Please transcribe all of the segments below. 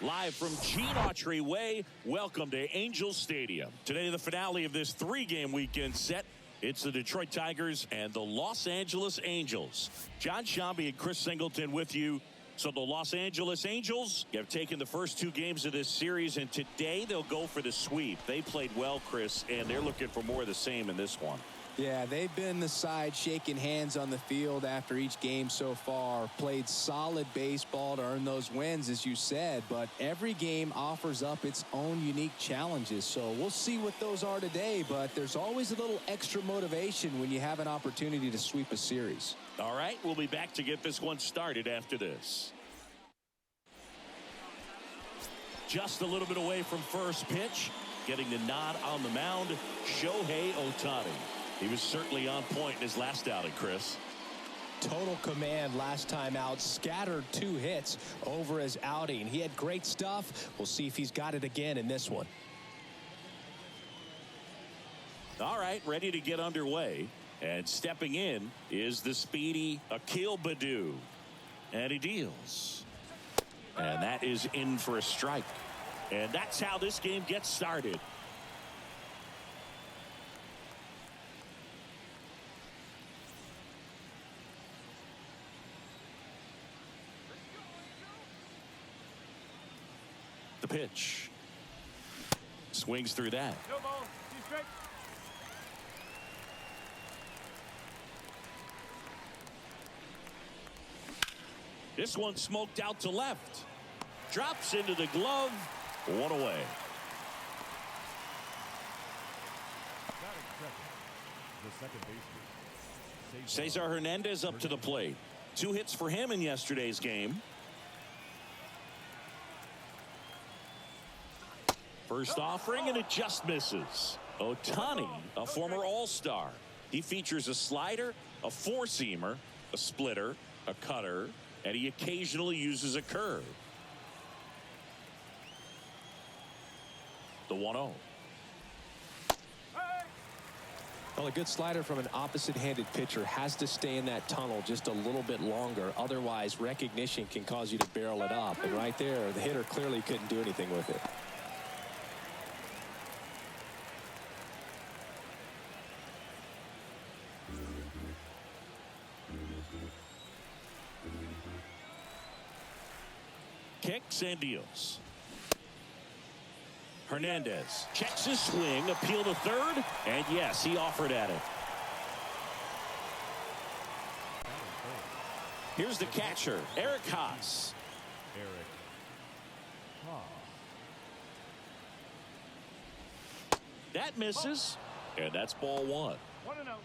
Live from Gene Autry Way, welcome to Angels Stadium. Today, the finale of this three-game weekend set. It's the Detroit Tigers and the Los Angeles Angels. John Shambi and Chris Singleton with you. So the Los Angeles Angels have taken the first two games of this series, and today they'll go for the sweep. They played well, Chris, and they're looking for more of the same in this one. Yeah, they've been the side shaking hands on the field after each game so far. Played solid baseball to earn those wins, as you said, but every game offers up its own unique challenges. So we'll see what those are today, but there's always a little extra motivation when you have an opportunity to sweep a series. All right, we'll be back to get this one started after this. Just a little bit away from first pitch, getting the nod on the mound, Shohei Ohtani. He was certainly on point in his last outing, Chris. Total command last time out. Scattered 2 hits over his outing. He had great stuff. We'll see if he's got it again in this one. All right, ready to get underway. And stepping in is the speedy Akil Baddoo. And he deals. And that is in for a strike. And that's how this game gets started. The pitch. Swings through that. This one smoked out to left. Drops into the glove. One away. Cesar Hernandez up to the plate. 2 hits for him in yesterday's game. First offering, and it just misses. Ohtani, a former All-Star. He features a slider, a four-seamer, a splitter, a cutter, and he occasionally uses a curve. The 1-0. Well, a good slider from an opposite-handed pitcher has to stay in that tunnel just a little bit longer. Otherwise, recognition can cause you to barrel it up. And right there, the hitter clearly couldn't do anything with it. Kicks and deals. Hernandez checks his swing, appeal to third, and yes, he offered at it. Here's the catcher, Eric Haas. That misses, and that's ball 1. 1-0.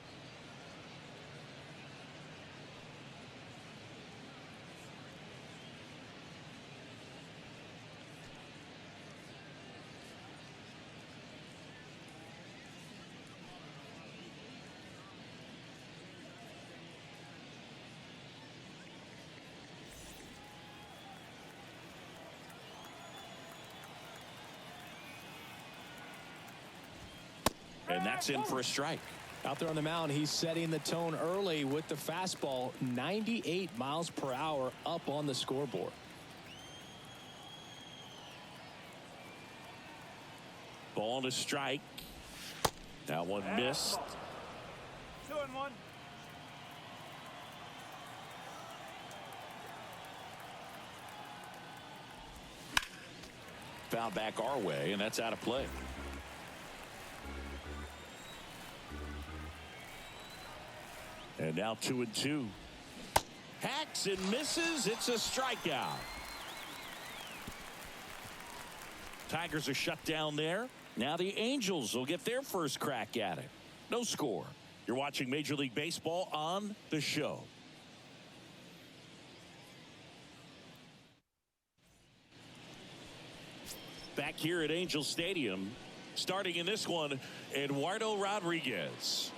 And that's in for a strike. Out there on the mound, he's setting the tone early with the fastball. 98 miles per hour up on the scoreboard. Ball to strike. That one missed. 2-1. Foul back our way, and that's out of play. And now 2-2. Hacks and misses. It's a strikeout. Tigers are shut down there. Now the Angels will get their first crack at it. No score. You're watching Major League Baseball on The Show. Back here at Angel Stadium, starting in this one, Eduardo Rodriguez.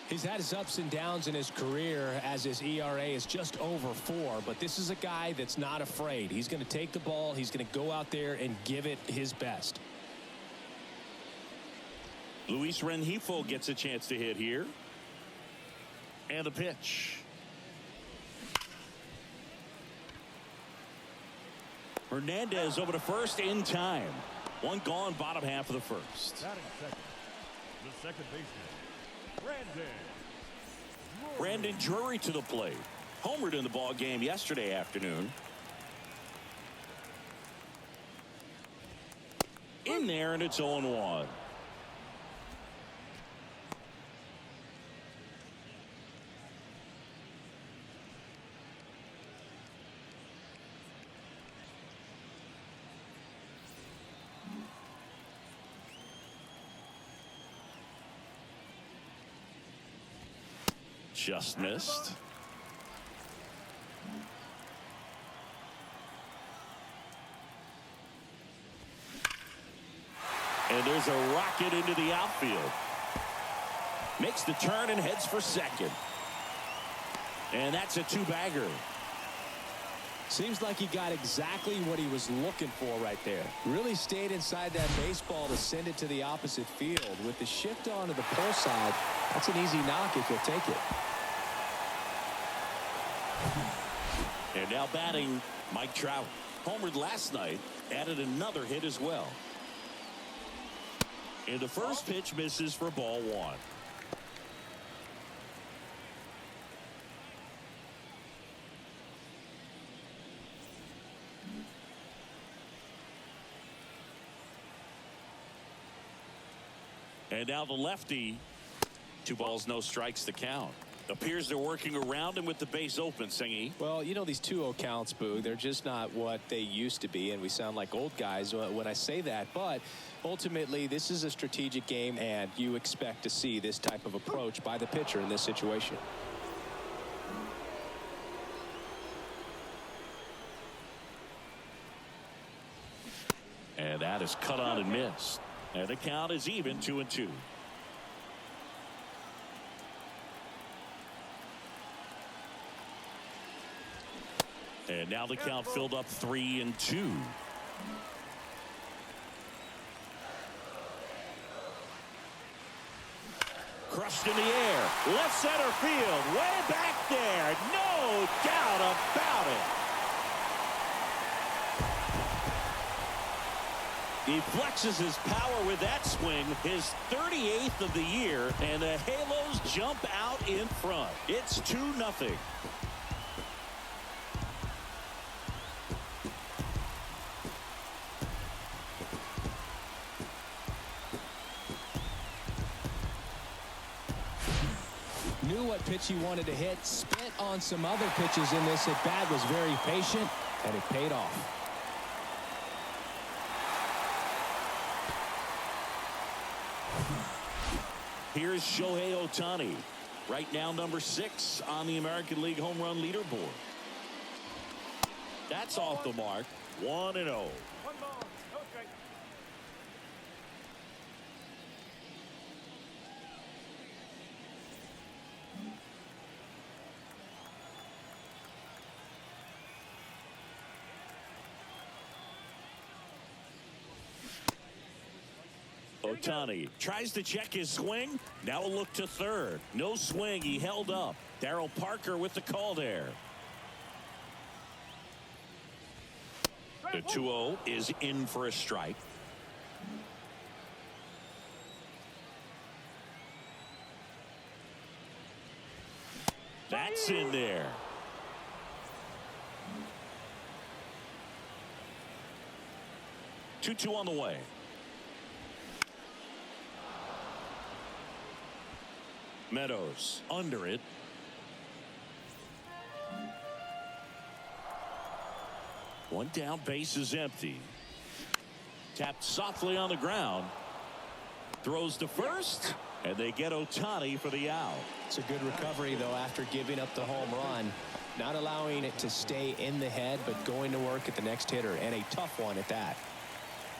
He's had his ups and downs in his career as his ERA is just over 4, but this is a guy that's not afraid. He's going to take the ball. He's going to go out there and give it his best. Luis Rengifo gets a chance to hit here. And the pitch. Hernandez over to first in time. One gone, bottom half of the first. Batting second, the second baseman, Brandon Drury to the plate. Homered in the ball game yesterday afternoon. In there, and it's 0-1. Just missed. And there's a rocket into the outfield. Makes the turn and heads for second. And that's a two-bagger. Seems like he got exactly what he was looking for right there. Really stayed inside that baseball to send it to the opposite field. With the shift onto the pull side, that's an easy knock if you'll take it. And now batting, Mike Trout. Homered last night, added another hit as well. And the first pitch misses for ball one. And now the lefty. 2 balls, no strikes to count. Appears they're working around him with the base open, Singy. Well, you know, these 2-0 counts, Boo, they're just not what they used to be, and we sound like old guys when I say that. But ultimately, this is a strategic game, and you expect to see this type of approach by the pitcher in this situation. And that is cut on and missed. And the count is even, 2-2. And now the count filled up 3-2. Crushed in the air. Left center field. Way back there. No doubt about it. He flexes his power with that swing. His 38th of the year. And the Halos jump out in front. It's 2-0. Knew what pitch he wanted to hit. Spit on some other pitches in this at bat. Was very patient, and it paid off. Here's Shohei Ohtani. Right now, number 6 on the American League home run leaderboard. That's off the mark. 1-0. 1 ball, no strike. Ohtani tries to check his swing. Now a look to third. No swing. He held up. Darryl Parker with the call there. The 2-0 is in for a strike. That's in there. Two on the way. Meadows under it. One down, base is empty. Tapped softly on the ground. Throws to first, and they get Ohtani for the out. It's a good recovery, though, after giving up the home run. Not allowing it to stay in the head, but going to work at the next hitter, and a tough one at that.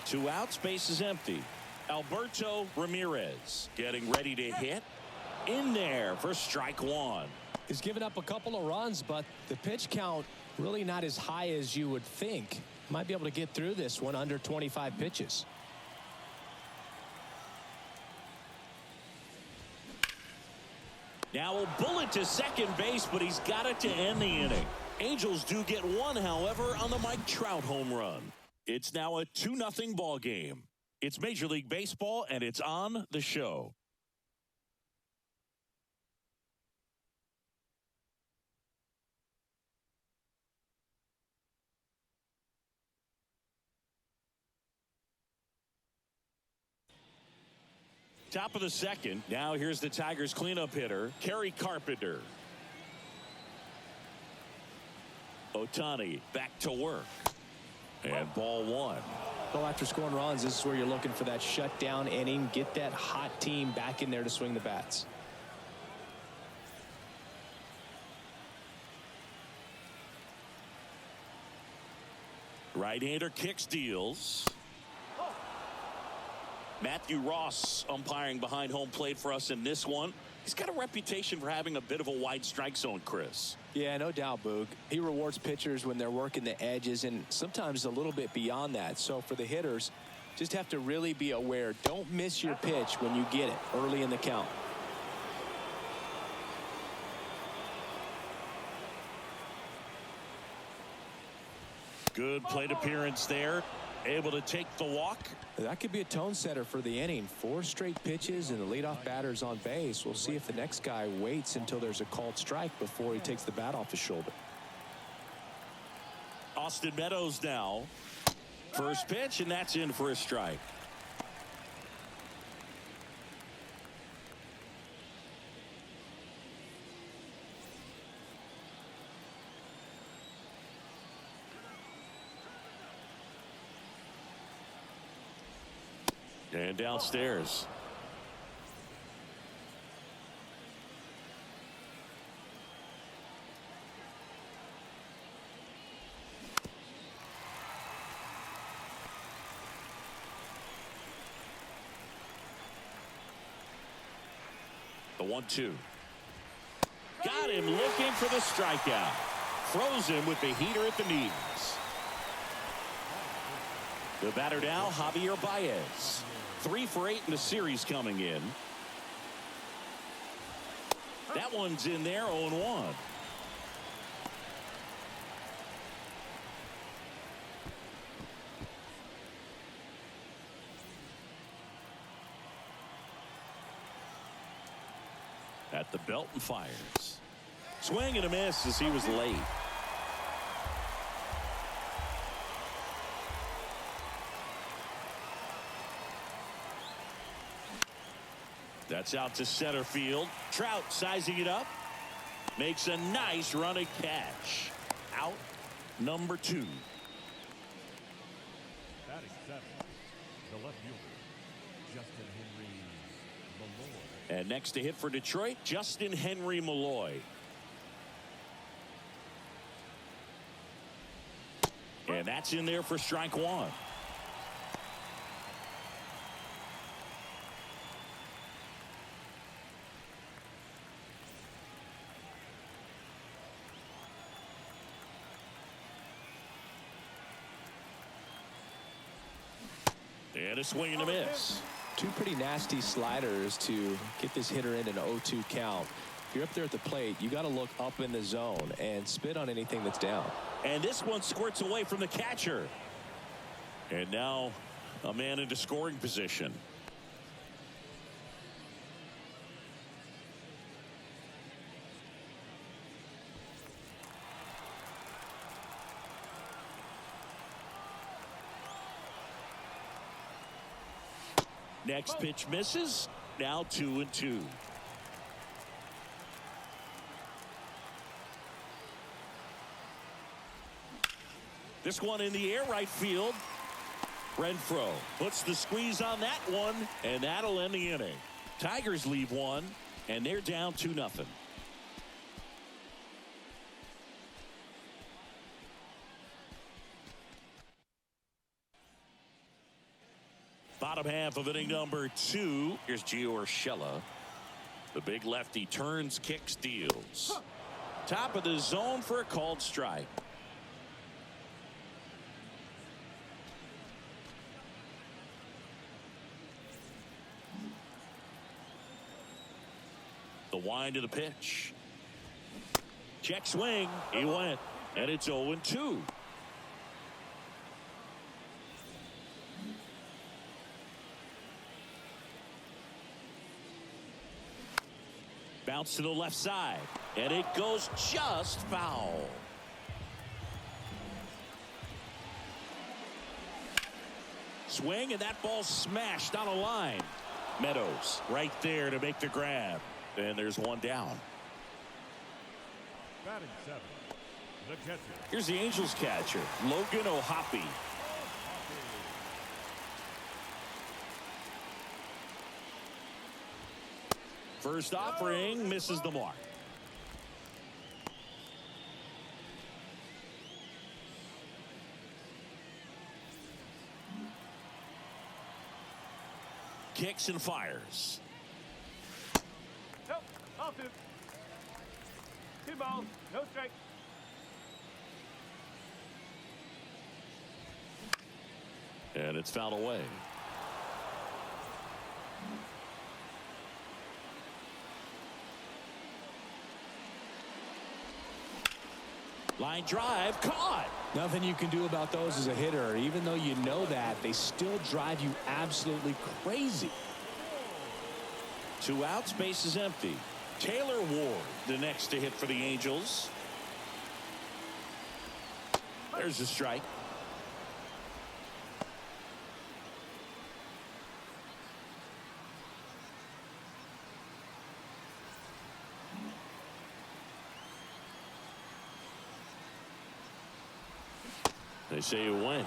2 outs, base is empty. Alberto Ramirez getting ready to hit. In there for strike 1. He's given up a couple of runs, but the pitch count really not as high as you would think. Might be able to get through this one under 25 pitches. Now a bullet to second base, but he's got it to end the inning. Angels do get one, however, on the Mike Trout home run. It's now a 2-0 ball game. It's Major League Baseball, and it's on the show. Top of the second. Now here's the Tigers cleanup hitter, Kerry Carpenter. Ohtani back to work. And ball one. Well, after scoring runs, this is where you're looking for that shutdown inning. Get that hot team back in there to swing the bats. Right-hander kicks, deals. Matthew Ross umpiring behind home plate for us in this one. He's got a reputation for having a bit of a wide strike zone, Chris. Yeah, no doubt, Boog. He rewards pitchers when they're working the edges and sometimes a little bit beyond that. So for the hitters, just have to really be aware. Don't miss your pitch when you get it early in the count. Good plate appearance there. Able to take the walk. That could be a tone setter for the inning. 4 straight pitches and the leadoff batter's on base. We'll see if the next guy waits until there's a called strike before he takes the bat off his shoulder. Austin Meadows now. First pitch, and that's in for a strike. And downstairs. The 1-2. Got him looking for the strikeout. Froze him with the heater at the knees. The batter now, Javier Baez. 3 for 8 in the series coming in. That one's in there, 0-1. At the belt and fires. Swing and a miss as he was late. That's out to center field. Trout sizing it up. Makes a nice running catch. Out number 2. Batting 7, the left fielder, Justin Henry Malloy. And next to hit for Detroit, Justin Henry Malloy. And that's in there for strike 1. And a swing and a miss. 2 pretty nasty sliders to get this hitter in an 0-2 count. If you're up there at the plate, you got to look up in the zone and spit on anything that's down. And this one squirts away from the catcher. And now a man into scoring position. Next pitch misses. Now 2-2. This one in the air, right field. Renfroe puts the squeeze on that one, and that'll end the inning. Tigers leave one, and they're down 2-0. Bottom half of inning number 2. Here's Gio Urshela. The big lefty turns, kicks, deals. Top of the zone for a called strike. The wind of the pitch. Check swing. He went. And it's 0-2. Bounce to the left side. And it goes just foul. Swing, and that ball smashed on a line. Meadows right there to make the grab. And there's one down. Batting seventh, the catcher. Here's the Angels catcher, Logan O'Hoppe. First offering misses the mark. Kicks and fires. Nope, off him. 2 balls, no strike. And it's fouled away. Line drive, caught. Nothing you can do about those as a hitter. Even though you know that, they still drive you absolutely crazy. 2 outs, base is empty. Taylor Ward, the next to hit for the Angels. There's a strike. They say you win.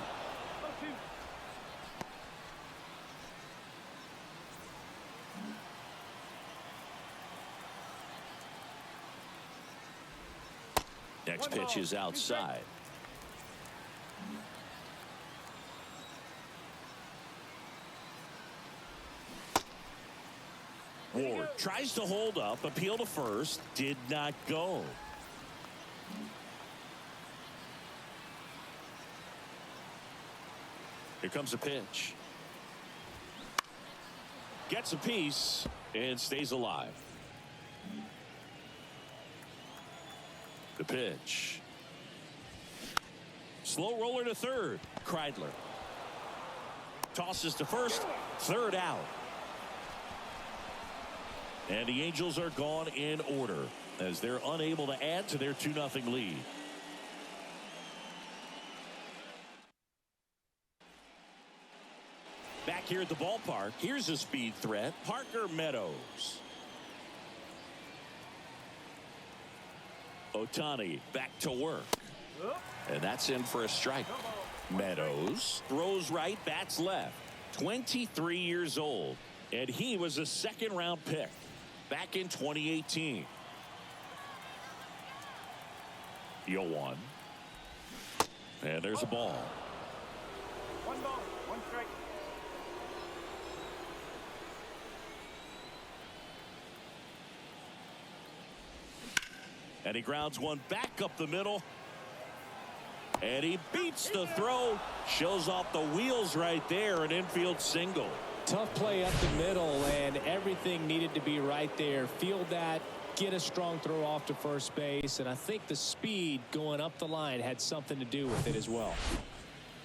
Next pitch is outside. Ward tries to hold up, appeal to first, did not go. Here comes a pitch. Gets a piece and stays alive. The pitch. Slow roller to third. Kreidler tosses to first. Third out. And the Angels are gone in order as they're unable to add to their 2-0 lead. Back here at the ballpark, here's a speed threat, Parker Meadows. Ohtani back to work. And that's in for a strike. Meadows throws right, bats left. 23 years old. And he was a second-round pick back in 2018. 0-1. And there's a ball. 1 ball, 1 strike. And he grounds one back up the middle. And he beats the throw. Shows off the wheels right there. An infield single. Tough play up the middle, and everything needed to be right there. Field that, get a strong throw off to first base, and I think the speed going up the line had something to do with it as well.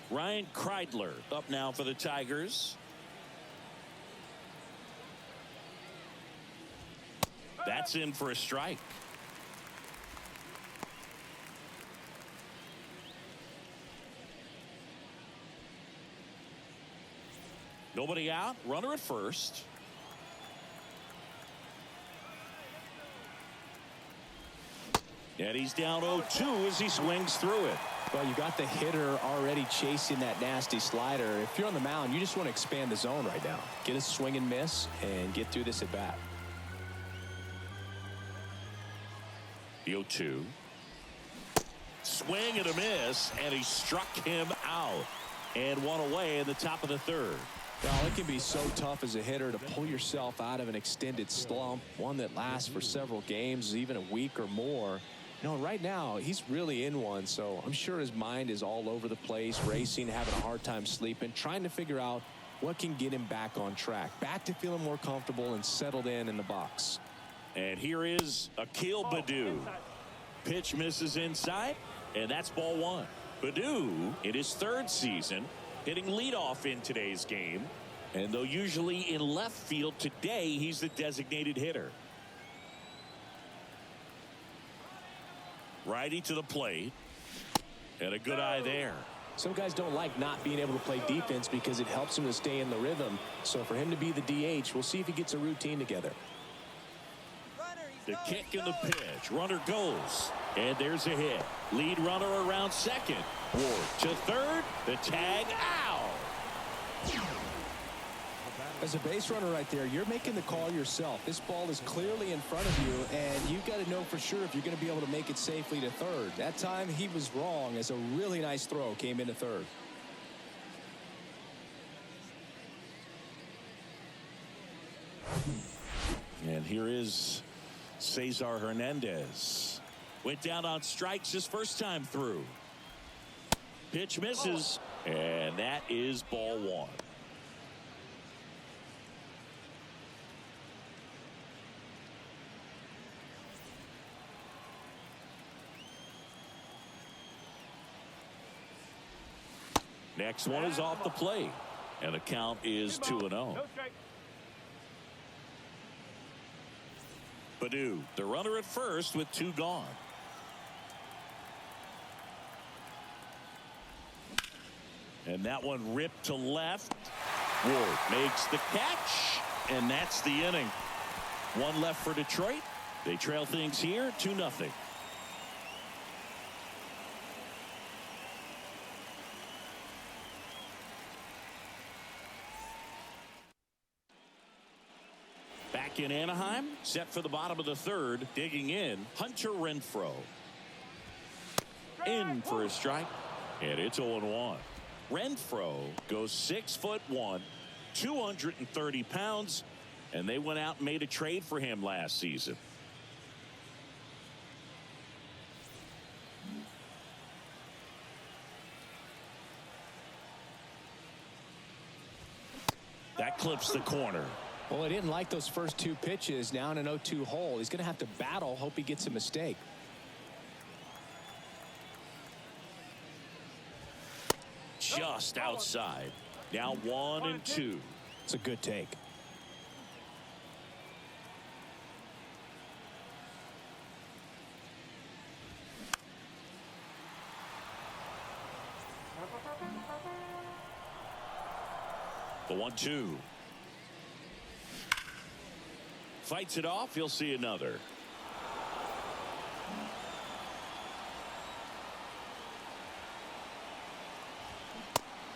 Ryan Kreidler up now for the Tigers. That's in for a strike. Nobody out. Runner at first. And he's down 0-2 as he swings through it. Well, you got the hitter already chasing that nasty slider. If you're on the mound, you just want to expand the zone right now. Get a swing and miss and get through this at bat. The 0-2. Swing and a miss, and he struck him out. And one away in the top of the third. Well, it can be so tough as a hitter to pull yourself out of an extended slump, one that lasts for several games, even a week or more. You know, right now, he's really in one, so I'm sure his mind is all over the place, racing, having a hard time sleeping, trying to figure out what can get him back on track, back to feeling more comfortable and settled in the box. And here is Akil Baddoo. Pitch misses inside. And that's ball one. Purdue, in his third season, hitting leadoff in today's game. And though usually in left field, today he's the designated hitter. Righty to the plate. And a good eye there. Some guys don't like not being able to play defense because it helps him to stay in the rhythm. So for him to be the DH, we'll see if he gets a routine together. The kick and the pitch. Runner goes. And there's a hit. Lead runner around second. Ward to third. The tag out. As a base runner right there, you're making the call yourself. This ball is clearly in front of you, and you've got to know for sure if you're going to be able to make it safely to third. That time he was wrong, as a really nice throw came into third. And here is Cesar Hernandez. Went down on strikes his first time through. Pitch misses, and that is ball one. Next one is off the plate, and the count is 2-0. Purdue, the runner at first with two gone. And that one ripped to left. Ward makes the catch, and that's the inning. One left for Detroit. They trail things here 2-0. Back in Anaheim, set for the bottom of the third, digging in, Hunter Renfroe. In for a strike, and it's 0-1. Renfroe goes 6'1", 230 pounds, and they went out and made a trade for him last season. That clips the corner. Well, he didn't like those first two pitches. Now in an 0-2 hole, he's going to have to battle, hope he gets a mistake. Just outside. Now 1-2. It's a good take. The 1-2. Fights it off. He'll see another.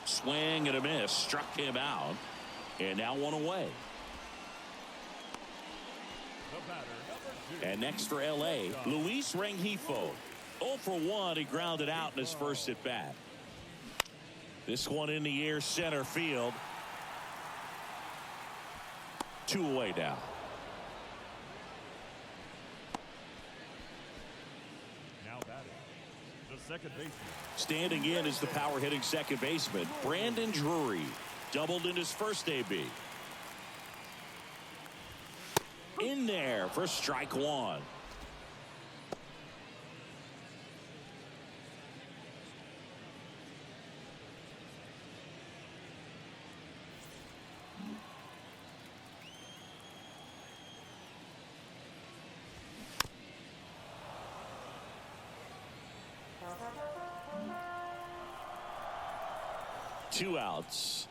Swing and a miss. Struck him out. And now one away. And next for L.A., Luis Rengifo. 0 for 1. He grounded out in his first at bat. This one in the air center field. 2 away now. Second baseman. Standing in is the power hitting second baseman, Brandon Drury. Doubled in his first AB. In there for strike one. Two outs.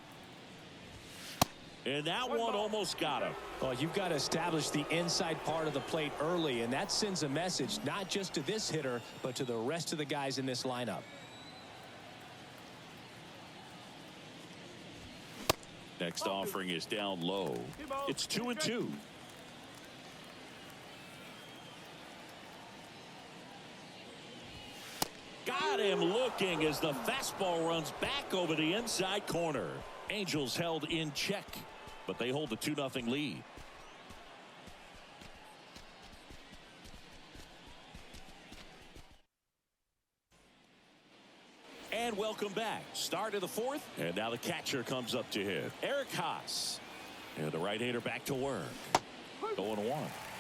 And that one almost got him. Well, you've got to establish the inside part of the plate early, and that sends a message not just to this hitter, but to the rest of the guys in this lineup. Next offering is down low. It's 2-2. Got him looking as the fastball runs back over the inside corner. Angels held in check, but they hold the 2-0 lead. And welcome back. Start of the fourth, and now the catcher comes up to hit. Eric Haas. And the right-hander back to work. 0-1.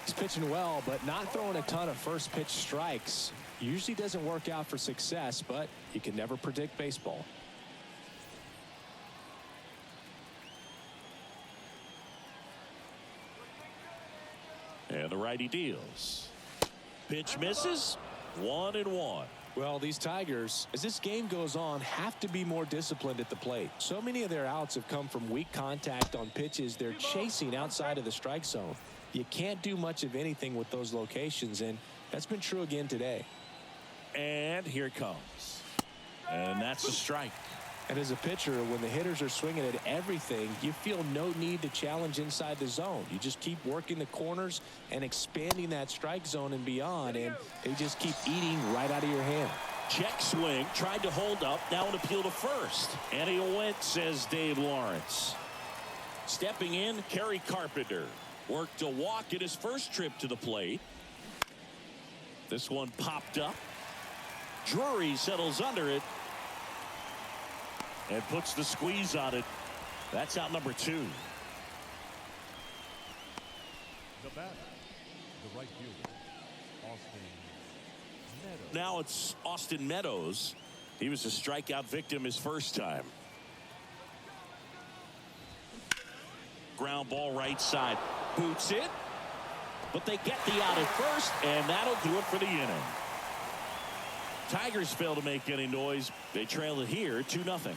He's pitching well, but not throwing a ton of first pitch strikes. Usually doesn't work out for success, but you can never predict baseball. And the righty deals. Pitch misses. 1-1. Well, these Tigers, as this game goes on, have to be more disciplined at the plate. So many of their outs have come from weak contact on pitches they're chasing outside of the strike zone. You can't do much of anything with those locations, and that's been true again today. And here it comes. And that's a strike. And as a pitcher, when the hitters are swinging at everything, you feel no need to challenge inside the zone. You just keep working the corners and expanding that strike zone and beyond, and they just keep eating right out of your hand. Check swing, tried to hold up, now an appeal to first. And he went, says Dave Lawrence. Stepping in, Kerry Carpenter. Worked a walk at his first trip to the plate. This one popped up. Drury settles under it and puts the squeeze on it. That's out number 2. The batter, the right fielder, Austin Meadows. Now it's Austin Meadows. He was a strikeout victim his first time. Ground ball right side. Boots it. But they get the out at first, and that'll do it for the inning. Tigers fail to make any noise. They trail it here 2-0.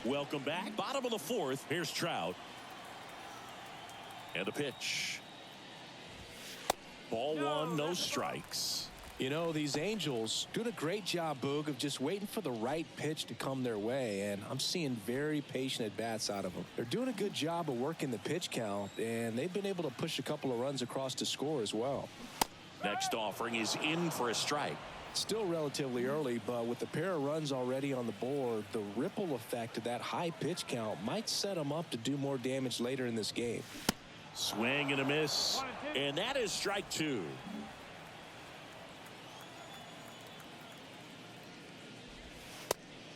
Welcome back. Bottom of the 4th. Here's Trout. And a pitch. Ball 1, no strikes. You know, these Angels doing a great job, Boog, of just waiting for the right pitch to come their way, and I'm seeing very patient at-bats out of them. They're doing a good job of working the pitch count, and they've been able to push a couple of runs across to score as well. Next offering is in for a strike. Still relatively early, but with the pair of runs already on the board, the ripple effect of that high pitch count might set them up to do more damage later in this game. Swing and a miss, and that is strike 2.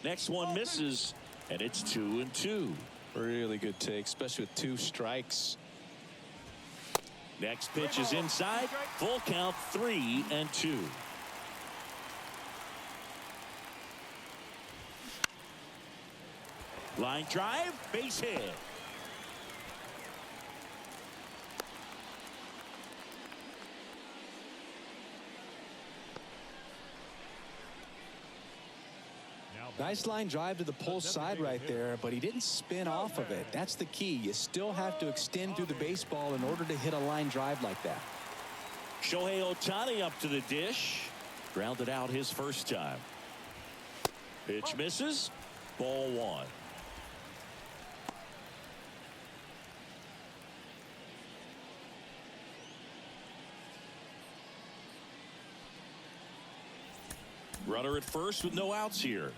Next one misses, and it's 2-2. Really good take, especially with 2 strikes. Next pitch is inside. Full count, 3-2. Line drive, base hit. Nice line drive to the pull side right there, but he didn't spin off of it. That's the key. You still have to extend through the baseball in order to hit a line drive like that. Shohei Ohtani up to the dish. Grounded out his first time. Pitch misses. Ball 1. Runner at first with no outs here.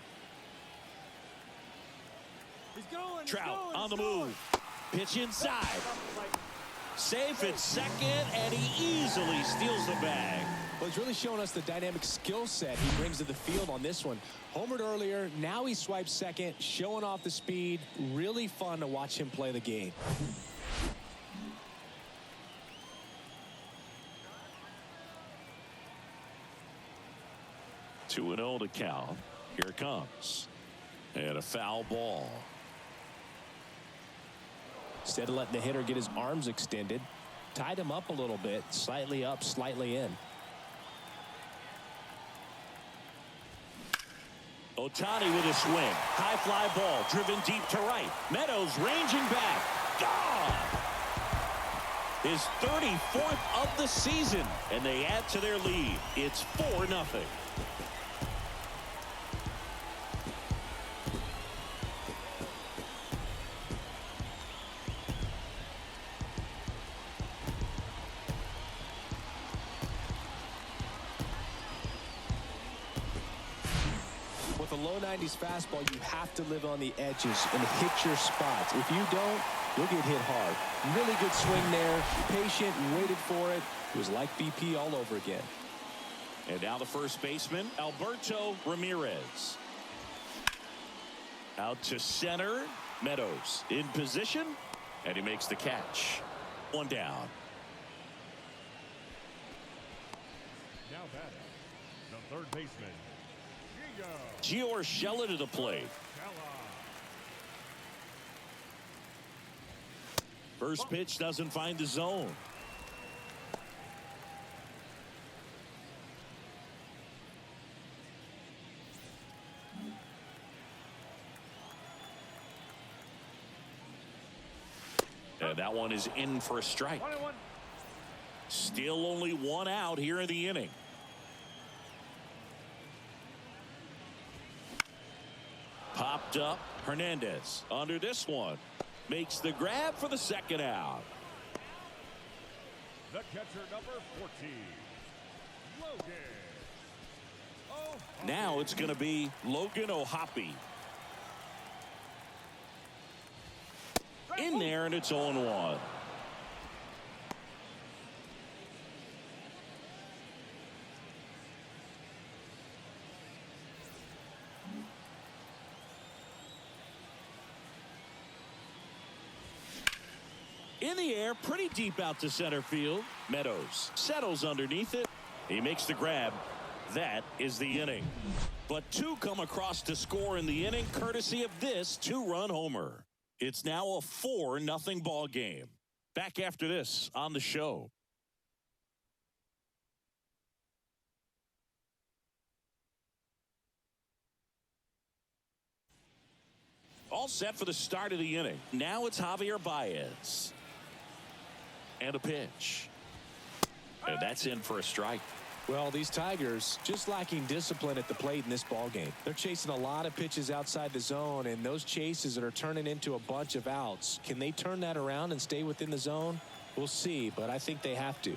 Trout on the move. Pitch inside. Safe at second, and he easily steals the bag. Well, he's really showing us the dynamic skill set he brings to the field on this one. Homered earlier, now he swipes second, showing off the speed. Really fun to watch him play the game. Two and 0 to count. Here it comes. And a foul ball. Instead of letting the hitter get his arms extended, tied him up a little bit, slightly up, slightly in. Ohtani with a swing. High fly ball driven deep to right. Meadows ranging back. Gone. His 34th of the season, and they add to their lead. It's 4-0. With a low 90s fastball, you have to live on the edges and hit your spots. If you don't, you'll get hit hard. Really good swing there. Patient, waited for it. It was like BP all over again. And now the first baseman, Alberto Ramirez. Out to center. Meadows in position. And he makes the catch. One down. Now batting, the third baseman, Gio Urshela to the plate. First pitch doesn't find the zone. And that one is in for a strike. Still only one out here in the inning. Popped up. Hernandez under this one. Makes the grab for the second out. the catcher, number 14, Logan. Now it's going to be Logan O'Hoppe. In there, and it's 0-1. In the air, pretty deep out to center field. Meadows settles underneath it. He makes the grab. That is the inning. But two come across to score in the inning, courtesy of this two-run homer. It's now a 4-0 ball game. Back after this on the show. All set for the start of the inning. Now it's Javier Baez. And a pitch. And that's in for a strike. Well, these Tigers just lacking discipline at the plate in this ball game. They're chasing a lot of pitches outside the zone, and those chases that are turning into a bunch of outs. Can they turn that around and stay within the zone? We'll see, but I think they have to.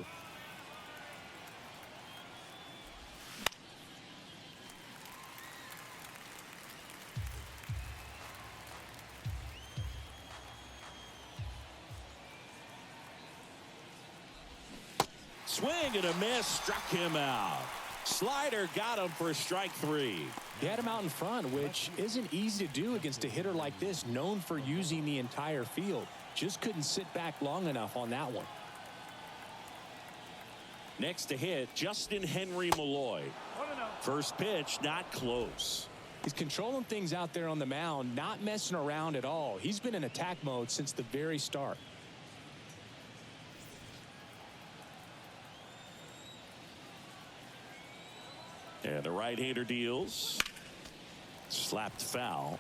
Swing and a miss, struck him out. Slider got him for strike three. He had him out in front, which isn't easy to do against a hitter like this, known for using the entire field. Just couldn't sit back long enough on that one. Next to hit, Justin Henry Malloy. First pitch, not close. He's controlling things out there on the mound, not messing around at all. He's been in attack mode since the very start. And the right-hander deals. Slapped foul.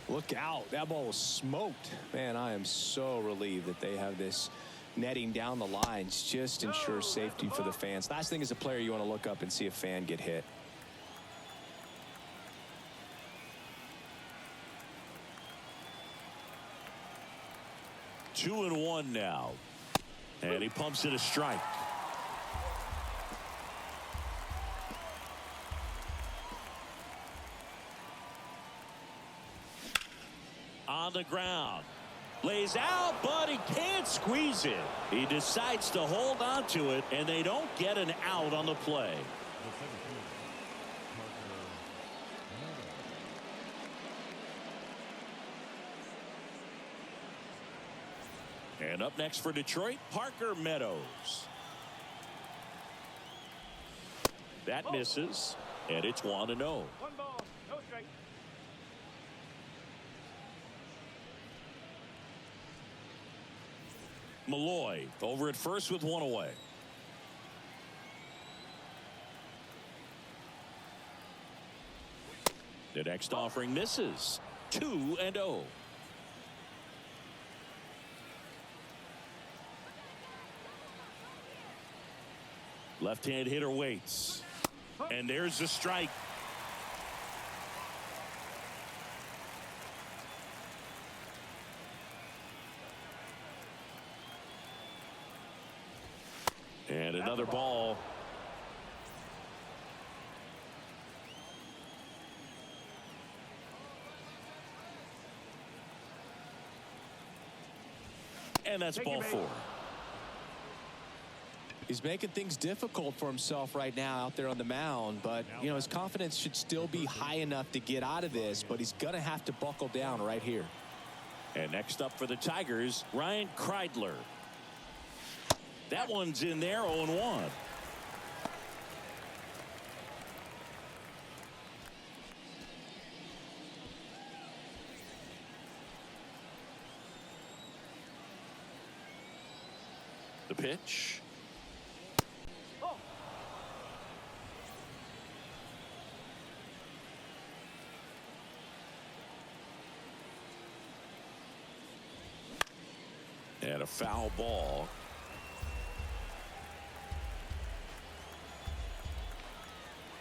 Look out. That ball was smoked. Man, I am so relieved that they have this netting down the lines. Just ensure safety for the fans. Last thing as a player, you want to look up and see a fan get hit. Two and one now. And he pumps it a strike. On the ground. Lays out, but he can't squeeze it. He decides to hold on to it, and they don't get an out on the play. And up next for Detroit, Parker Meadows. That misses, and it's 1-0. 1 ball, no strike. Malloy over at first with one away. The next offering misses. 2-0. Left-hand hitter waits. And there's the strike. And another ball. And that's ball 4. He's making things difficult for himself right now out there on the mound, but you know, his confidence should still be high enough to get out of this, but he's gonna have to buckle down right here. And next up for the Tigers, Ryan Kreidler. That one's in there, 0-1. The pitch. And a foul ball.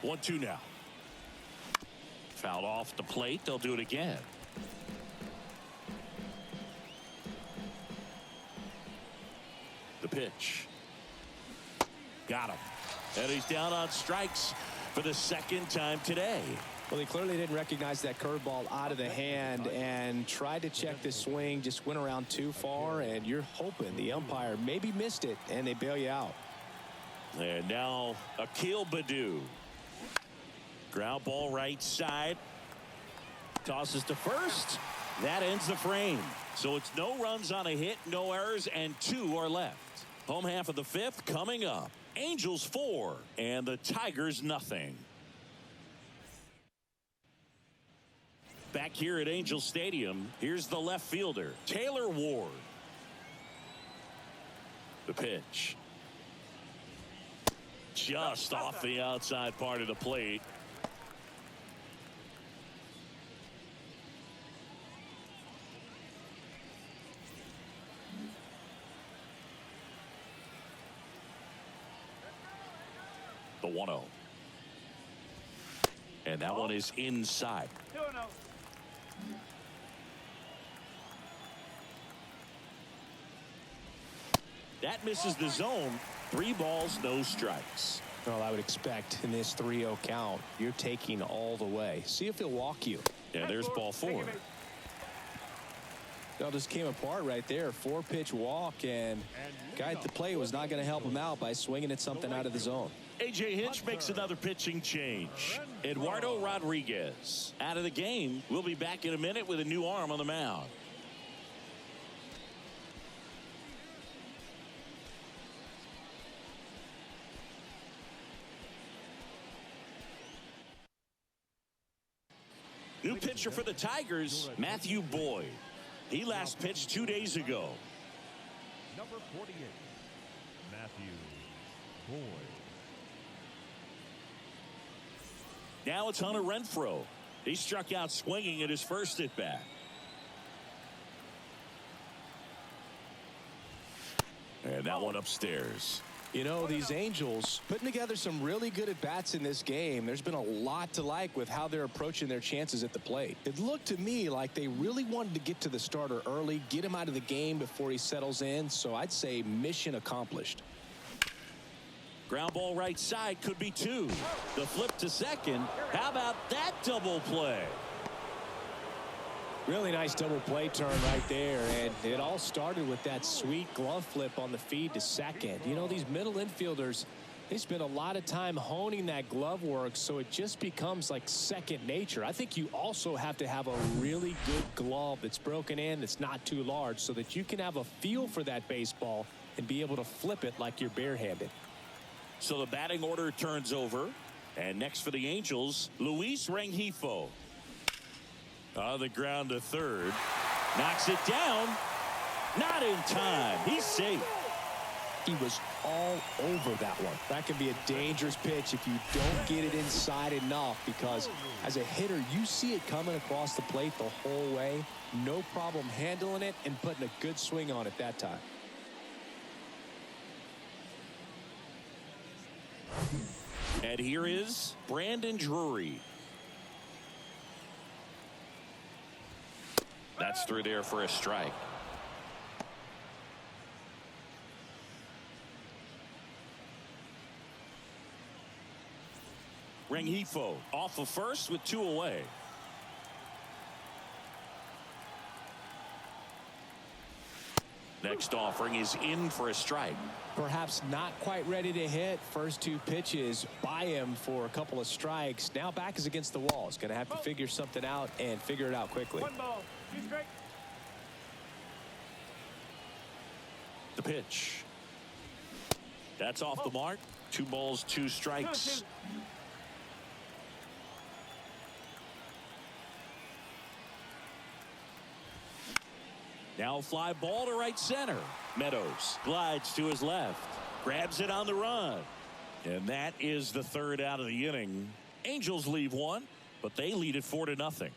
1-2 now. Fouled off the plate. They'll do it again. The pitch. Got him. And he's down on strikes for the second time today. Well, he clearly didn't recognize that curveball out of the hand and tried to check the swing, just went around too far, and you're hoping the umpire maybe missed it and they bail you out. And now Akil Baddoo. Ground ball right side. Tosses to first. That ends the frame. So it's no runs on a hit, no errors, and 2 are left. Home half of the 5th coming up. Angels 4 and the Tigers nothing. Back here at Angel Stadium, here's the left fielder, Taylor Ward. The pitch. Just off the outside part of the plate. The 1-0. And that one is inside. 2-0. That misses the zone. 3 balls, no strikes. Well, I would expect in this 3-0 count, you're taking all the way. See if he'll walk you. Yeah, there's ball 4. It all just came apart right there. 4-pitch walk, and guy at the plate was not going to help him out by swinging at something out of the zone. A.J. Hinch makes another pitching change. Eduardo Rodriguez out of the game. We'll be back in a minute with a new arm on the mound. New pitcher for the Tigers, Matthew Boyd. He last pitched 2 days ago. Number 48, Matthew Boyd. Now it's Hunter Renfroe. He struck out swinging at his first at bat. And that one upstairs. You know, these Angels putting together some really good at-bats in this game. There's been a lot to like with how they're approaching their chances at the plate. It looked to me like they really wanted to get to the starter early, get him out of the game before he settles in. So I'd say mission accomplished. Ground ball right side, could be 2. The flip to second. How about that double play? Really nice double play turn right there, and it all started with that sweet glove flip on the feed to second. You know, these middle infielders, they spend a lot of time honing that glove work, so it just becomes like second nature. I think you also have to have a really good glove that's broken in, that's not too large, so that you can have a feel for that baseball and be able to flip it like you're barehanded. So the batting order turns over, and next for the Angels, Luis Rengifo. On the ground to third. Knocks it down. Not in time. He's safe. He was all over that one. That can be a dangerous pitch if you don't get it inside enough, because as a hitter, you see it coming across the plate the whole way. No problem handling it and putting a good swing on it that time. And here is Brandon Drury. That's through there for a strike. Rengifo off of first with 2 away. Next offering is in for a strike. Perhaps not quite ready to hit. First two pitches by him for a couple of strikes. Now back is against the wall. He's going to have to figure something out and figure it out quickly. 1 ball. 2 strikes. The pitch. That's off the mark. 2 balls, 2 strikes. Now fly ball to right center. Meadows glides to his left. Grabs it on the run. And that is the 3rd out of the inning. Angels leave 1, but they lead it 4-0.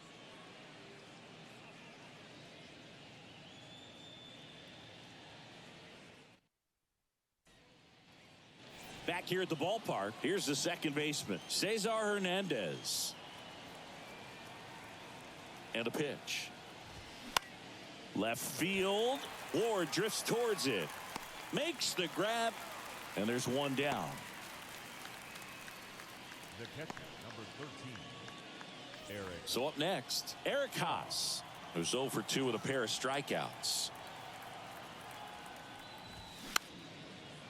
Back here at the ballpark, here's the second baseman, Cesar Hernandez. And a pitch. Left field. Ward drifts towards it. Makes the grab. And there's 1 down. The catcher, number 13, Eric. So up next, Eric Haas, who's 0 for 2 with a pair of strikeouts.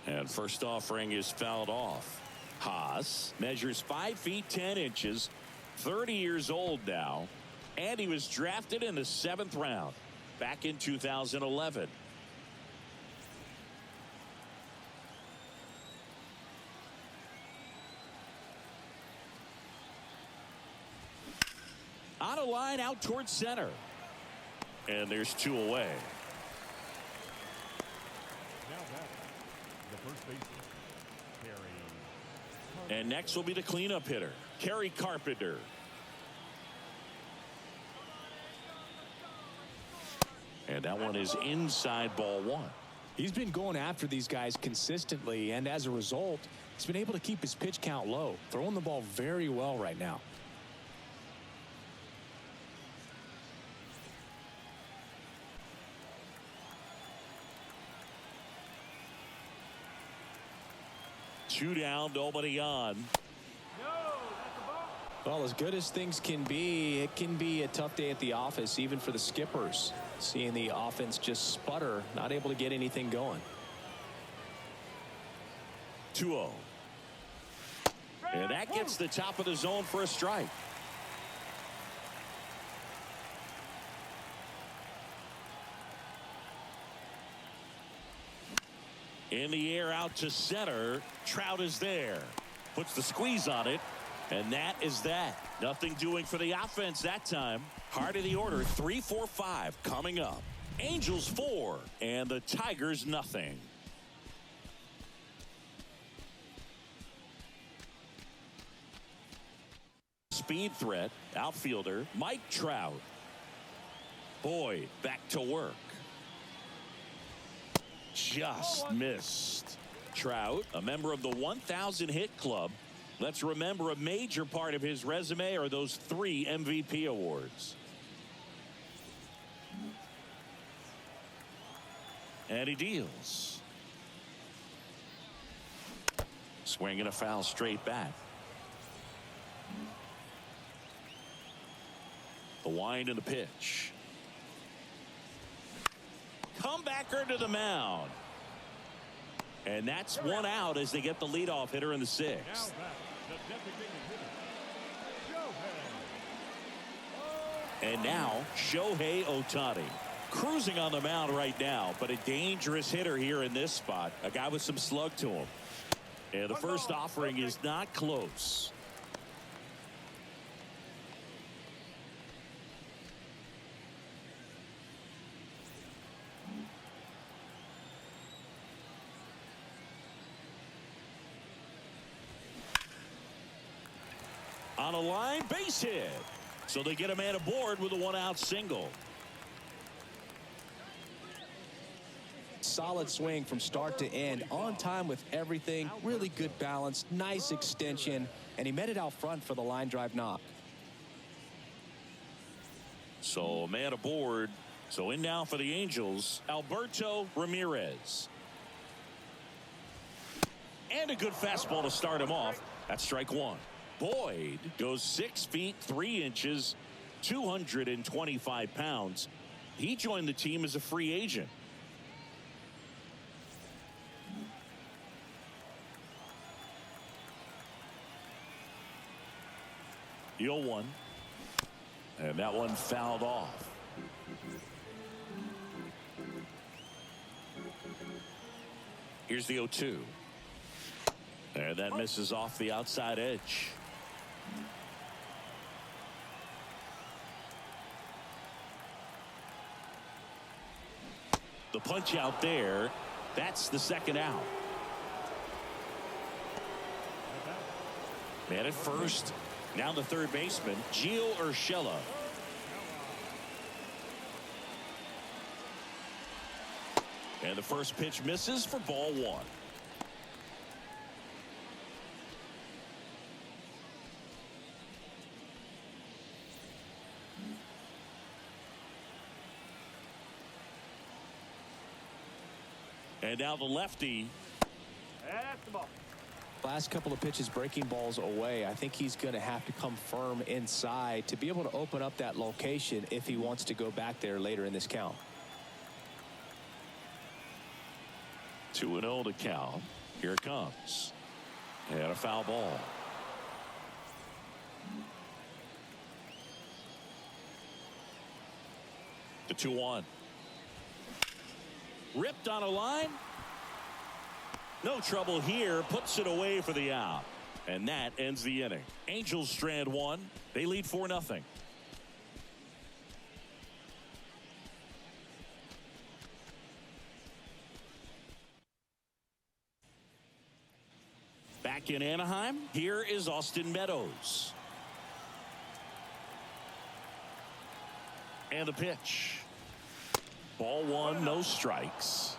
And first offering is fouled off. Haas measures 5 feet 10 inches, 30 years old now, and he was drafted in the 7th round back in 2011. On a line out towards center. And there's 2 away. Now back, the first baseman, Kerry. And next will be the cleanup hitter, Kerry Carpenter. And that one is inside ball 1. He's been going after these guys consistently, and as a result, he's been able to keep his pitch count low, throwing the ball very well right now. Two down, nobody on. Well, as good as things can be, it can be a tough day at the office, even for the skippers. Seeing the offense just sputter, not able to get anything going. 2-0. And that gets the top of the zone for a strike. In the air out to center. Trout is there. Puts the squeeze on it. And that is that. Nothing doing for the offense that time. Heart of the order, 3-4-5 coming up. Angels 4 and the Tigers nothing. Speed threat, outfielder Mike Trout. Boyd back to work. Just missed. Trout, a member of the 1,000 hit club. Let's remember a major part of his resume are those 3 MVP awards. And he deals. Swinging a foul straight back. The wind and the pitch. Comebacker to the mound. And that's 1 out as they get the leadoff hitter in the 6th. Now back, the designated hitter, Shohei. And now Shohei Ohtani cruising on the mound right now, but a dangerous hitter here in this spot. A guy with some slug to him. And the first offering is not close. On a line, base hit. So they get a man aboard with a 1-out single. Solid swing from start to end, on time with everything, really good balance, nice extension, and he met it out front for the line drive knock. So a man aboard. So in now for the Angels, Alberto Ramirez. And a good fastball to start him off. That's strike 1. Boyd goes 6 feet 3 inches, 225 pounds. He joined the team as a free agent. The 0-1. And that one fouled off. Here's the 0-2. And that misses off the outside edge. The punch out there. That's the second out. Man at first. Now the third baseman, Gio Urshela. And the first pitch misses for ball one. And now the lefty. That's the ball. Last couple of pitches breaking balls away. I think he's going to have to come firm inside to be able to open up that location if he wants to go back there later in this count. 2-0 to count. Here it comes. And a foul ball. The 2-1. Ripped on a line. No trouble here. Puts it away for the out. And that ends the inning. Angels strand one. They lead 4-0. Back in Anaheim, here is Austin Meadows. And the pitch. Ball one, no strikes.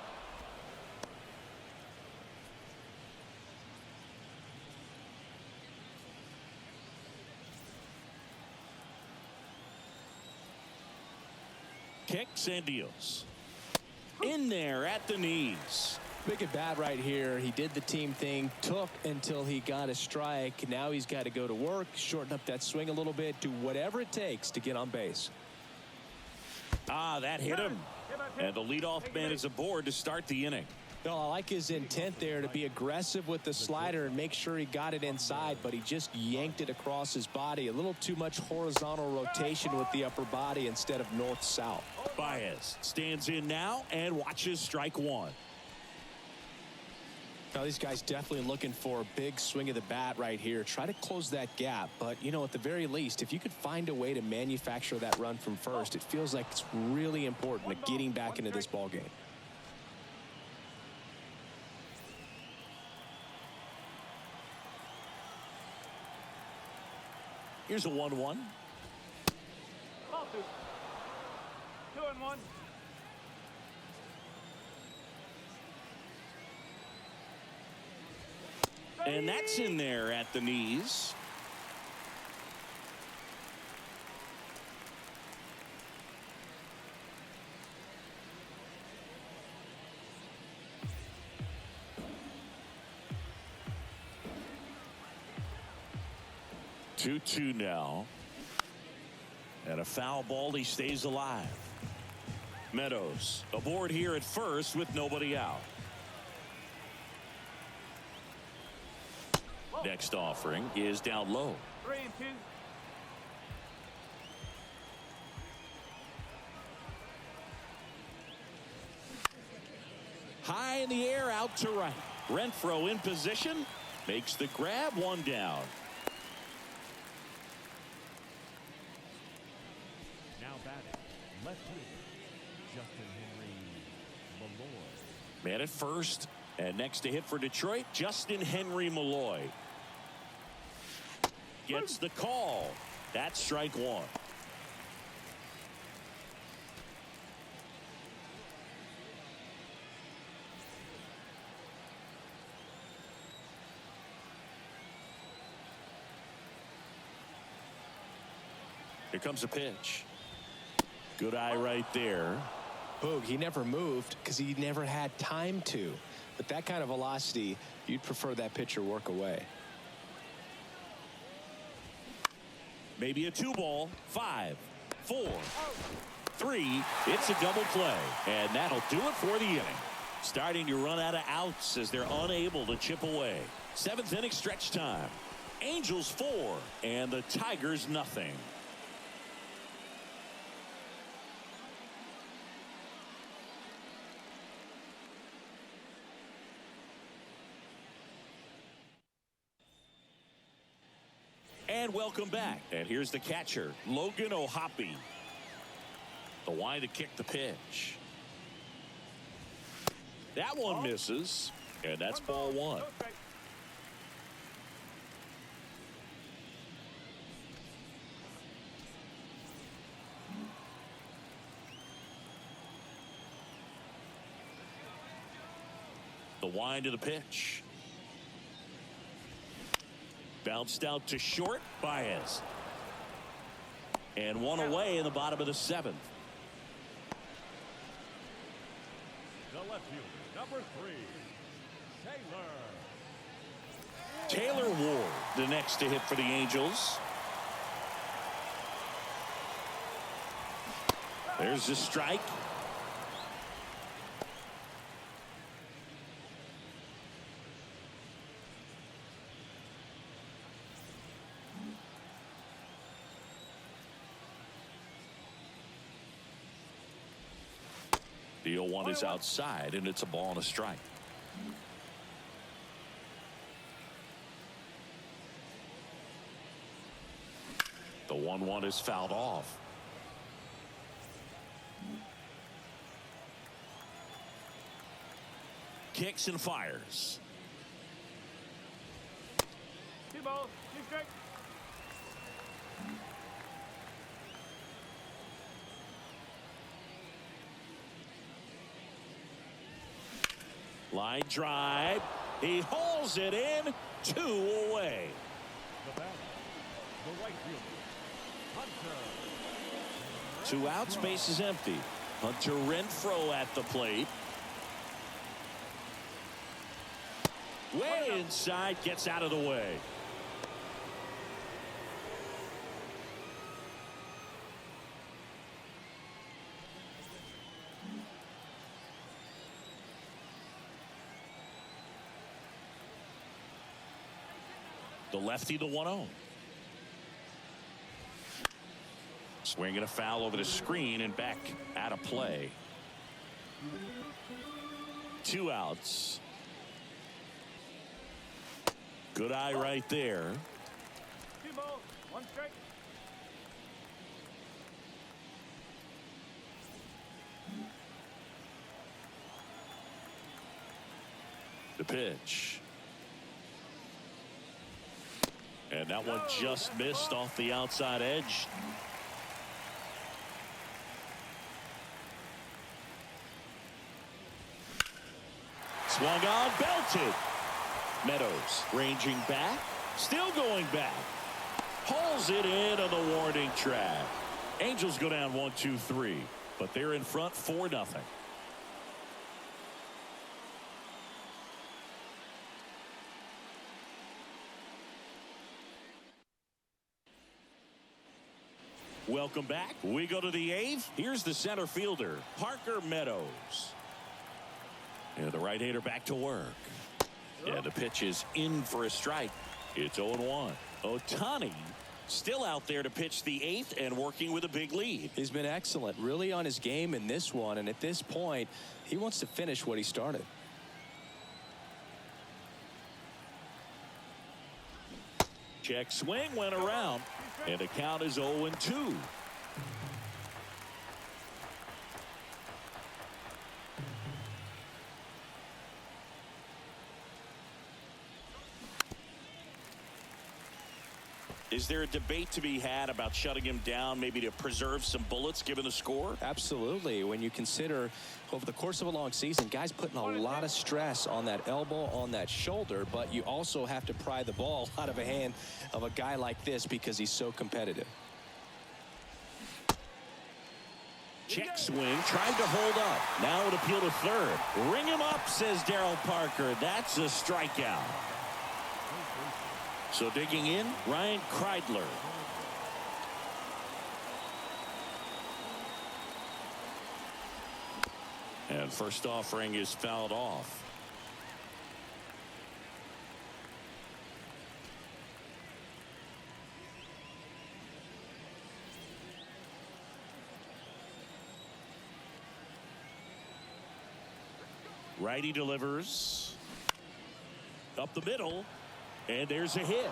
Kicks and deals. In there at the knees. Big at bat right here. He did the team thing, took until he got a strike. Now he's got to go to work, shorten up that swing a little bit, do whatever it takes to get on base. Ah, that hit him. And the leadoff man is aboard to start the inning. No, I like his intent there to be aggressive with the slider and make sure he got it inside, but he just yanked it across his body. A little too much horizontal rotation with the upper body instead of north-south. Baez stands in now and watches strike one. Now these guys definitely looking for a big swing of the bat right here. Try to close that gap, but you know, at the very least, if you could find a way to manufacture that run from first, it feels like it's really important to getting back into this ball game. Here's a 1-1. Ball 2-1. And that's in there at the knees. Two now. And a foul ball. He stays alive. Meadows aboard here at first with nobody out. Next offering is down low. 3-2. High in the air, out to right. Renfroe in position, makes the grab, one down. Now batting, left fielder, Justin Henry Malloy. Man at first, and next to hit for Detroit, Justin Henry Malloy. Gets the call. That's strike one. Here comes a pitch. Good eye right there. Boog, he never moved because he never had time to. But that kind of velocity, you'd prefer that pitcher work away. Maybe a 2-ball. 5, 4, 3. It's a double play. And that'll do it for the inning. Starting to run out of outs as they're unable to chip away. 7th inning stretch time. Angels 4 and the Tigers nothing. And welcome back. And here's the catcher, Logan O'Hoppe. The line to kick the pitch. That one misses, and that's ball one. The wind to the pitch. Bounced out to short. Baez. And one away in the bottom of the seventh. The left fielder, number 3, Taylor. Taylor Ward, the next to hit for the Angels. There's the strike. The 0-1 is outside, and it's a ball and a strike. The 1-1 is fouled off. Kicks and fires. T-ball, strike. Line drive. He hauls it in. 2 away. The batter, the right fielder, Hunter. 2 outs, base is empty. Hunter Renfroe at the plate. Way inside, gets out of the way. The lefty, the 1-0. Swinging a foul over the screen and back out of play. 2 outs. Good eye right there. T-ball, 1 strike. The pitch. And that one just missed off the outside edge. Swung on, belted. Meadows ranging back, still going back. Pulls it in on the warning track. Angels go down 1-2-3, but they're in front 4-0. Welcome back. We go to the 8th. Here's the center fielder, Parker Meadows. And the right-hander back to work. Yeah, the pitch is in for a strike. It's 0-1. Ohtani still out there to pitch the 8th and working with a big lead. He's been excellent, really on his game in this one, and at this point he wants to finish what he started. Check swing went around, and the count is 0-2. Is there a debate to be had about shutting him down, maybe to preserve some bullets given the score? Absolutely. When you consider over the course of a long season, guys putting a lot of stress on that elbow, on that shoulder, but you also have to pry the ball out of a hand of a guy like this because he's so competitive. Check swing, tried to hold up. Now it appeal to third. Ring him up, says Daryl Parker. That's a strikeout. So digging in, Ryan Kreidler. And first offering is fouled off. Righty delivers. Up the middle. And there's a hit.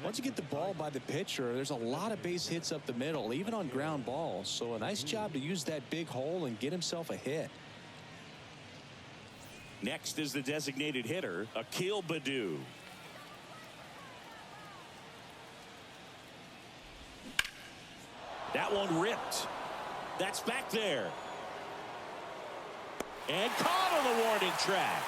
Once you get the ball by the pitcher, there's a lot of base hits up the middle, even on ground balls. So a nice job to use that big hole and get himself a hit. Next is the designated hitter, Akil Baddoo. That one ripped. That's back there. And caught on the warning track.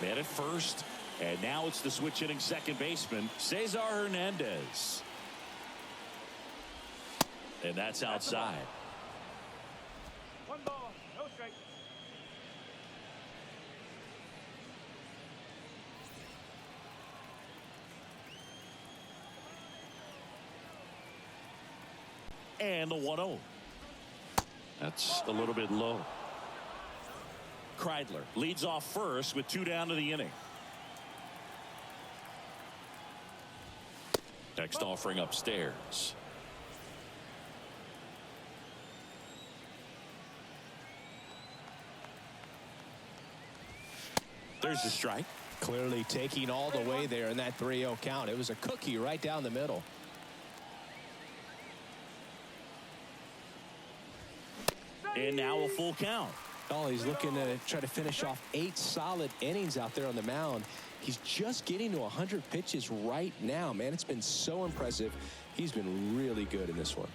Man at first, and now it's the switch hitting second baseman, Cesar Hernandez. And that's outside. 1 ball, no strike. And the 1-0. That's a little bit low. Kreidler leads off first with 2 down to the inning. Next offering upstairs. There's the strike. Clearly taking all the way there in that 3-0 count. It was a cookie right down the middle. And now a full count. Oh, he's looking to try to finish off 8 solid innings out there on the mound. He's just getting to 100 pitches right now, man. It's been so impressive. He's been really good in this one.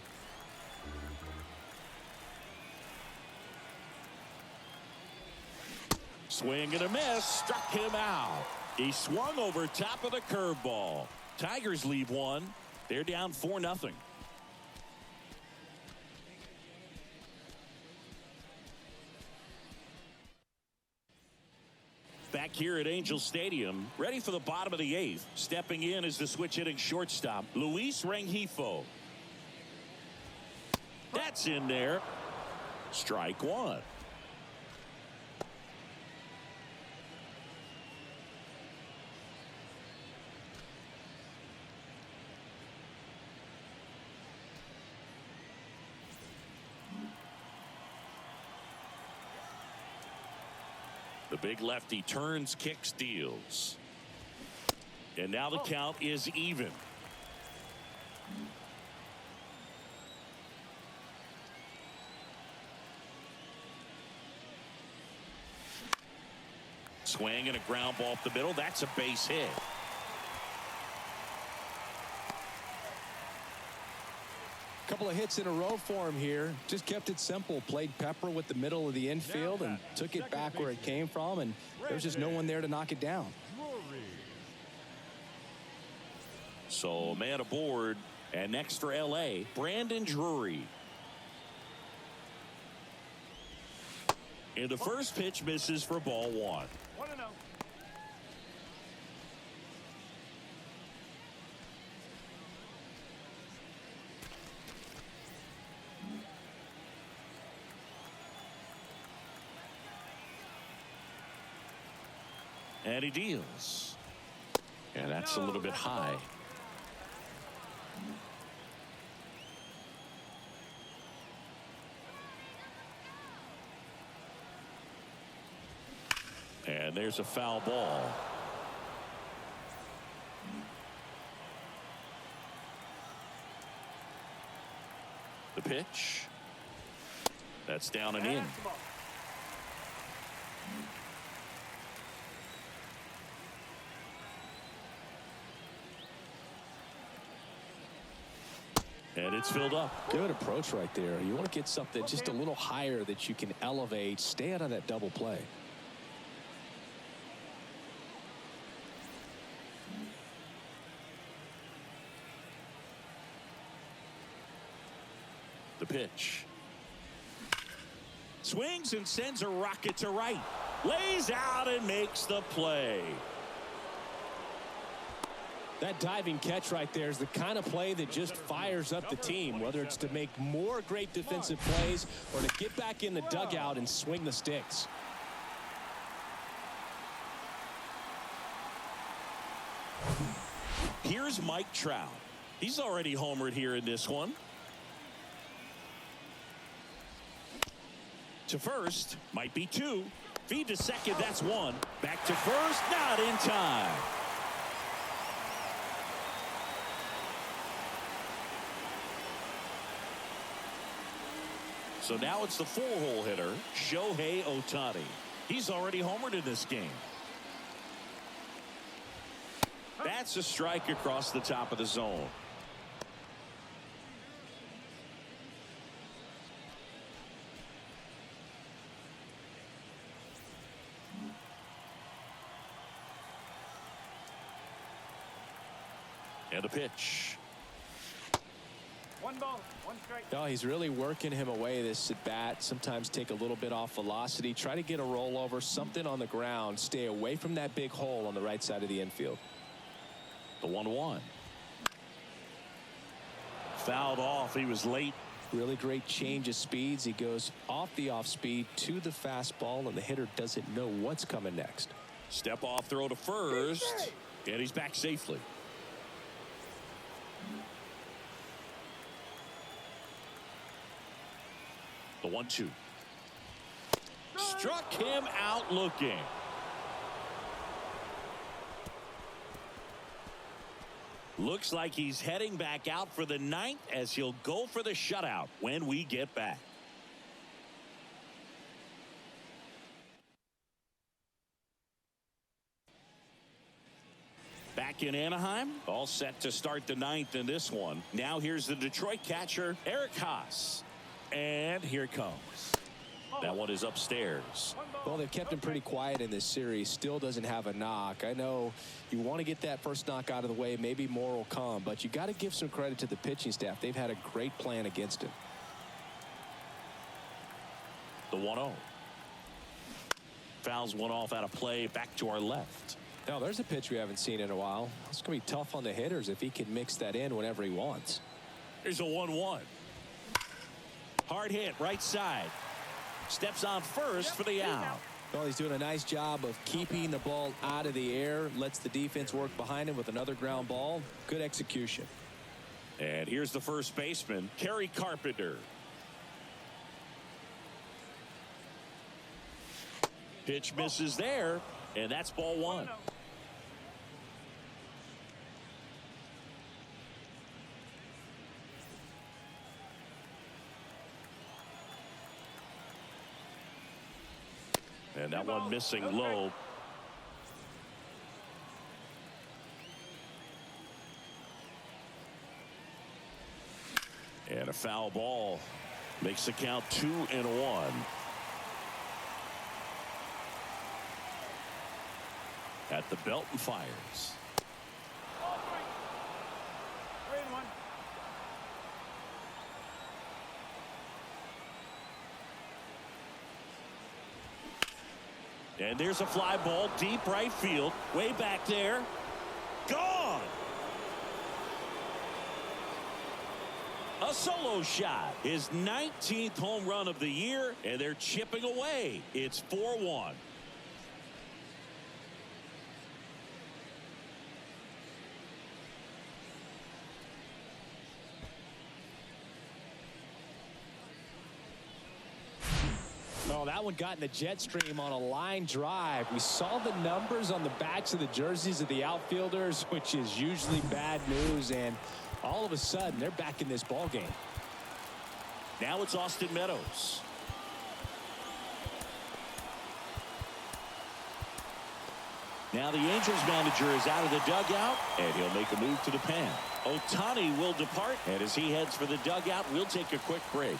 Swing and a miss. Struck him out. He swung over top of the curveball. Tigers leave one. They're down 4-0. Back here at Angel Stadium, ready for the bottom of the 8th. Stepping in is the switch hitting shortstop, Luis Rengifo. That's in there. Strike 1. The big lefty turns, kicks, deals. And now the count is even. Swing and a ground ball up the middle. That's a base hit. Couple of hits in a row for him here. Just kept it simple. Played pepper with the middle of the infield and took it back where it came from, and there's just no one there to knock it down. So a man aboard, and next for LA, Brandon Drury. And the first pitch misses for ball 1. 1-0. And he deals. And that's a little bit high. And there's a foul ball. The pitch. That's down and in. And it's filled up. Good approach right there. You want to get something just a little higher that you can elevate. Stay out of that double play. The pitch. Swings and sends a rocket to right. Lays out and makes the play. That diving catch right there is the kind of play that just fires up the team, whether it's to make more great defensive plays or to get back in the dugout and swing the sticks. Here's Mike Trout. He's already homered here in this one. To first, might be two. Feed to second, that's one. Back to first, not in time. So now it's the four-hole hitter, Shohei Ohtani. He's already homered in this game. That's a strike across the top of the zone. And a pitch. 1 ball, 1 strike. No, he's really working him away this at bat. Sometimes take a little bit off velocity. Try to get a rollover, something on the ground. Stay away from that big hole on the right side of the infield. The 1-1. Fouled off. He was late. Really great change of speeds. He goes off the off speed to the fastball, and the hitter doesn't know what's coming next. Step off throw to first. And he's back safely. The 1-2. Struck him out looking. Looks like he's heading back out for the ninth as he'll go for the shutout when we get back. Back in Anaheim, all set to start the ninth in this one. Now here's the Detroit catcher, Eric Haas. And here it comes. That one is upstairs. Well, they've kept him pretty quiet in this series. Still doesn't have a knock. I know you want to get that first knock out of the way. Maybe more will come, but you got to give some credit to the pitching staff. They've had a great plan against him. The 1-0. Fouls one off out of play back to our left. Now, there's a pitch we haven't seen in a while. It's going to be tough on the hitters if he can mix that in whenever he wants. Here's a 1-1. Hard hit, right side. Steps on first for the out. Well, he's doing a nice job of keeping the ball out of the air. Lets the defense work behind him with another ground ball. Good execution. And here's the first baseman, Kerry Carpenter. Pitch misses there, and that's ball one. And that one missing low. And a foul ball makes the count 2-1. At the belt and fires. 3-1. And there's a fly ball deep right field, way back there. Gone. A solo shot, his 19th home run of the year, and they're chipping away. It's 4-1. Oh, that one got in the jet stream on a line drive. We saw the numbers on the backs of the jerseys of the outfielders, which is usually bad news, and all of a sudden they're back in this ball game. Now it's Austin Meadows. Now the Angels manager is out of the dugout, and he'll make a move to the pen. Ohtani will depart, and as he heads for the dugout, we'll take a quick break.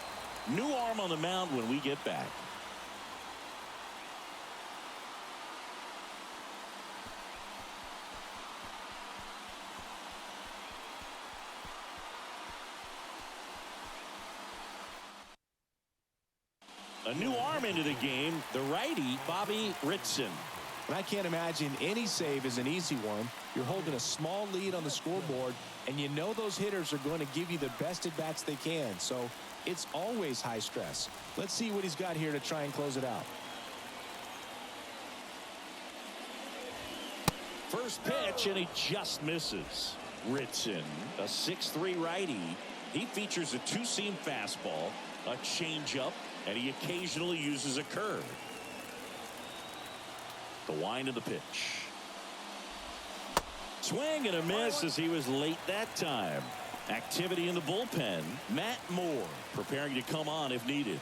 New arm on the mound when we get back. A new arm into the game, the righty Bobby Ritson. And I can't imagine any save is an easy one. You're holding a small lead on the scoreboard, and you know those hitters are going to give you the best at-bats they can. So it's always high stress. Let's see what he's got here to try and close it out. First pitch, and he just misses. Ritson, a 6'3" righty. He features a two-seam fastball, a changeup, and he occasionally uses a curve. The wind of the pitch. Swing and a miss as he was late that time. Activity in the bullpen. Matt Moore preparing to come on if needed.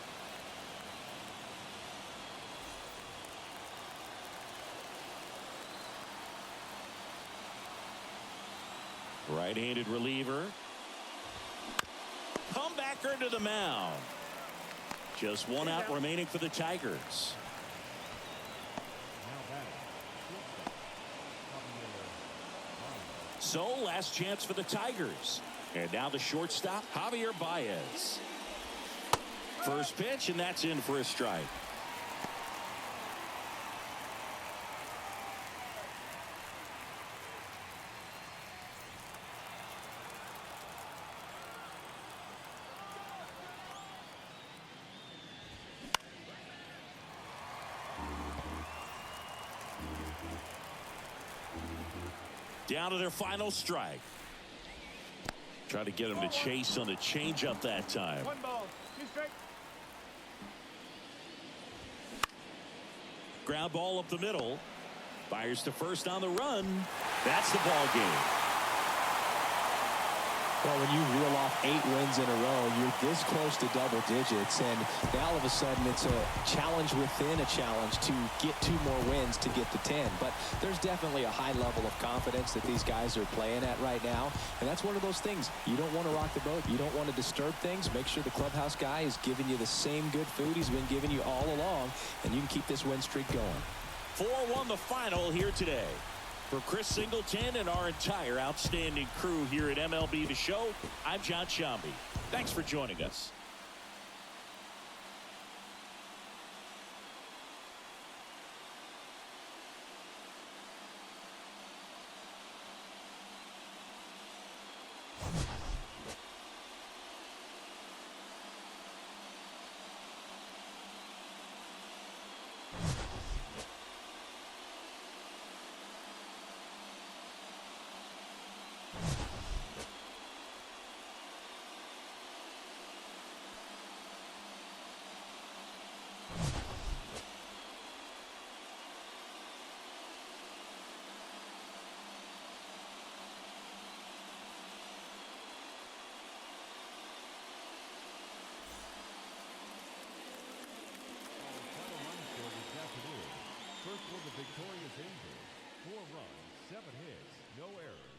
Right-handed reliever. Comebacker to the mound. Just one out remaining for the Tigers. So last chance for the Tigers. And now the shortstop, Javier Baez. First pitch, and that's in for a strike. Down to their final strike. Try to get him to chase on the changeup that time. 1 ball, 2 strikes. Ground ball up the middle. Fires to first on the run. That's the ball game. Well, when you reel off 8 wins in a row, you're this close to double digits, and now all of a sudden it's a challenge within a challenge to get 2 more wins to get to 10. But there's definitely a high level of confidence that these guys are playing at right now, and that's one of those things. You don't want to rock the boat. You don't want to disturb things. Make sure the clubhouse guy is giving you the same good food he's been giving you all along, and you can keep this win streak going. 4-1 the final here today. For Chris Singleton and our entire outstanding crew here at MLB The Show, I'm John Shambi. Thanks for joining us. First for the victorious Angels. 4 runs, 7 hits, no errors.